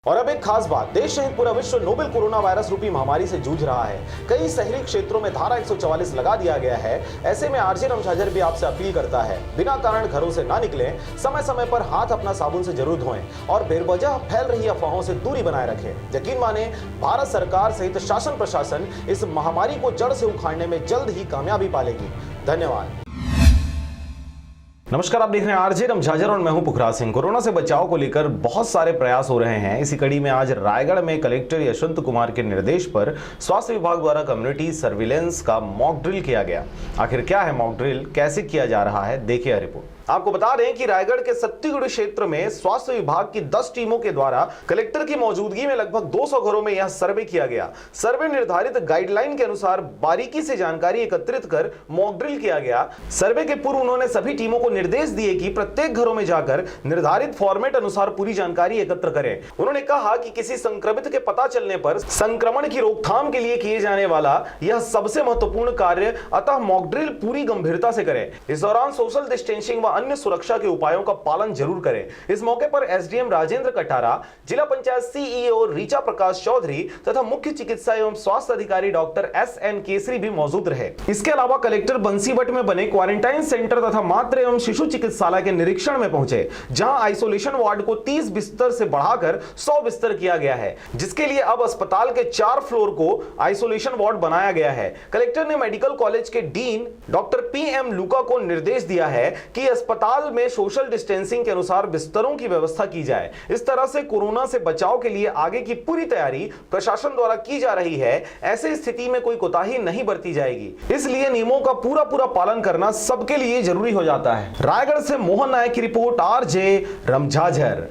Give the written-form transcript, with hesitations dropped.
और अब एक खास बात, देश सहित पूरा विश्व नोवेल कोरोना वायरस रूपी महामारी से जूझ रहा है। कई शहरी क्षेत्रों में धारा 144 लगा दिया गया है। ऐसे में आरजे रमझाझर भी आपसे अपील करता है, बिना कारण घरों से ना निकलें, समय समय पर हाथ अपना साबुन से जरूर धोएं और बेवजह फैल रही अफवाहों से दूरी बनाए रखें। यकीन माने, भारत सरकार सहित शासन प्रशासन इस महामारी को जड़ से उखाड़ने में जल्द ही कामयाबी पालेगी। धन्यवाद। नमस्कार, आप देख रहे हैं आरजे रमझाझर और मैं हूं पुखराज सिंह। कोरोना से बचाव को लेकर बहुत सारे प्रयास हो रहे हैं। इसी कड़ी में आज रायगढ़ में कलेक्टर यशवंत कुमार के निर्देश पर स्वास्थ्य विभाग द्वारा कम्युनिटी सर्विलेंस का मॉक ड्रिल किया गया। आखिर क्या है मॉक ड्रिल, कैसे किया जा रहा है, देखिए यह रिपोर्ट। आपको बता दें कि रायगढ़ के सत्तीगुड़ी क्षेत्र में स्वास्थ्य विभाग की 10 टीमों के द्वारा कलेक्टर की मौजूदगी में लगभग 200 घरों में यह सर्वे किया गया। सर्वे निर्धारित गाइडलाइन के अनुसार बारीकी से जानकारी एकत्रित कर मॉक ड्रिल किया गया। सर्वे के पूर्व उन्होंने सभी टीमों को निर्देश दिए कि प्रत्येक घरों में जाकर निर्धारित फॉर्मेट अनुसार पूरी जानकारी एकत्र करें। उन्होंने कहा कि किसी संक्रमित के पता चलने पर संक्रमण की रोकथाम के लिए किए जाने वाला यह सबसे महत्वपूर्ण कार्य, अतः मॉक ड्रिल पूरी गंभीरता से करें। इस दौरान सोशल डिस्टेंसिंग व अन्य सुरक्षा के उपायों का पालन जरूर करें। इस मौके पर एसडीएम राजेंद्र कटारा, जिला पंचायत सीईओ रीचा प्रकाश चौधरी तथा मुख्य चिकित्सा एवं स्वास्थ्य अधिकारी डॉक्टर एसएन केसरी भी मौजूद रहे। इसके अलावा कलेक्टर बंसीवट में बने क्वारंटाइन सेंटर तथा मातृ एवं शिशु चिकित्सालय के निरीक्षण में पहुंचे, जहां आइसोलेशन वार्ड को 30 बिस्तर से बढ़ाकर 100 बिस्तर किया गया है, जिसके लिए अब अस्पताल के 4 फ्लोर को आइसोलेशन वार्ड बनाया गया है। कलेक्टर ने मेडिकल कॉलेज के डीन डॉक्टर पीएम लुका को निर्देश दिया है कि अस्पताल में सोशल डिस्टेंसिंग के अनुसार बिस्तरों की व्यवस्था की जाए। इस तरह से कोरोना से बचाव के लिए आगे की पूरी तैयारी प्रशासन द्वारा की जा रही है। ऐसे स्थिति में कोई कोताही नहीं बरती जाएगी, इसलिए नियमों का पूरा पालन करना सबके लिए जरूरी हो जाता है। रायगढ़ से मोहन नायक की रिपोर्ट, आरजे रमझाझर।